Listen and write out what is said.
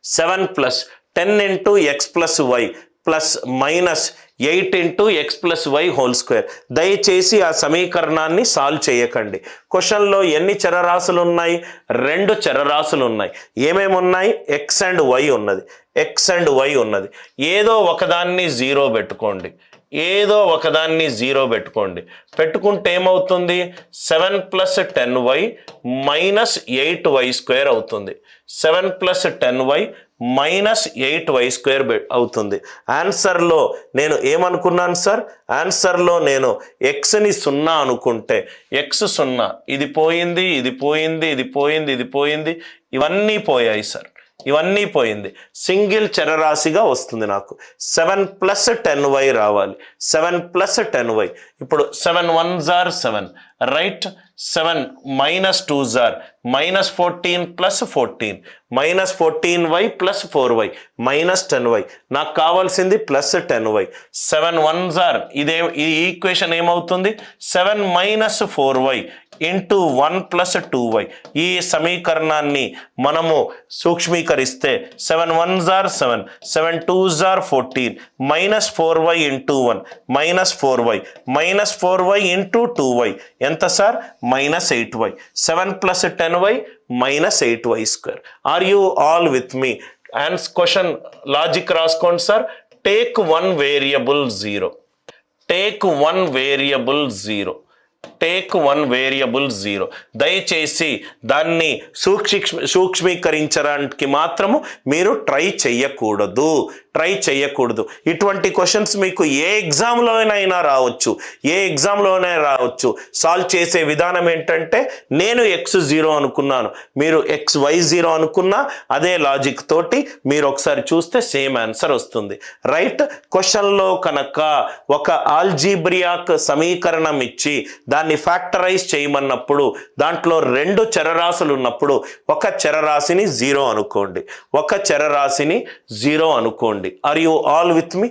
7 plus 10 into x plus y plus minus 8 into x plus y whole square. దయచేసి ఆ సమీకరణాన్ని solve చేయకండి. క్వశ్చన్లో ఎన్ని చరరాశులు ఉన్నాయి? 2 చరరాశులు ఉన్నాయి. ఏమేమి ఉన్నాయి? ఎక్స్ అండ్ వై ఉన్నది, ఎక్స్ అండ్ వై ఉన్నది. ఏదో ఒకదాన్ని జీరో పెట్టుకోండి, ఏదో ఒకదాన్ని జీరో పెట్టుకోండి. పెట్టుకుంటే ఏమవుతుంది? 7 plus 10y minus 8y square అవుతుంది. 7 plus 10y minus 8y square అవుతుంది. ఆన్సర్లో నేను ఏమనుకున్నాను సార్? ఆన్సర్లో నేను ఎక్స్ని 0 అనుకుంటే ఎక్స్ 0, ఇది పోయింది, ఇది పోయింది, ఇది పోయింది, ఇది పోయింది, ఇవన్నీ పోయాయి సార్, ఇవన్నీ పోయింది. సింగిల్ చరరాశిగా వస్తుంది నాకు. 7 ప్లస్ 10y రావాలి, 7 ప్లస్ 10y. ఇప్పుడు 7 1s are 7, right? 7 minus 2s are minus 14 plus 14, minus 14y plus 4y minus 10y. నాకు కావాల్సింది ప్లస్ 10y. 7 1s are, ఈ ఈక్వేషన్ ఏమవుతుంది? 7 minus 4y into 1 plus 2y. ఈ సమీకరణాన్ని మనము సూక్ష్మీకరిస్తే 7 1s are 7, 7 2s are 14, minus 4y into 1 minus 4y, minus 4y into 2y ఎంత సార్? Minus 8y. 7 plus 10y minus 8y square. Are you all with me? And question logic రాసుకోండి సార్. Take 1 variable 0, take 1 variable 0, take 1 variable 0. దయచేసి దాన్ని సూక్ష్మీకరించడానికి మాత్రము మీరు try చెయ్యకూడదు, try చేయకూడదు. ఇటువంటి క్వశ్చన్స్ మీకు ఏ ఎగ్జామ్లోనైనా రావచ్చు, ఏ ఎగ్జామ్లోనైనా రావచ్చు. సాల్వ్ చేసే విధానం ఏంటంటే, నేను x0 అనుకున్నాను, మీరు xy0 అనుకున్నా అదే లాజిక్ తోటి మీరు ఒకసారి చూస్తే సేమ్ ఆన్సర్ వస్తుంది, రైట్? క్వశ్చన్లో కనుక ఒక ఆల్జీబ్రియాక్ సమీకరణం ఇచ్చి దాన్ని ఫ్యాక్టరైజ్ చేయమన్నప్పుడు దాంట్లో 2 చరరాశులు ఉన్నప్పుడు ఒక చరరాశిని 0 అనుకోండి, ఒక చరరాశిని 0 అనుకోండి. Are you all with me?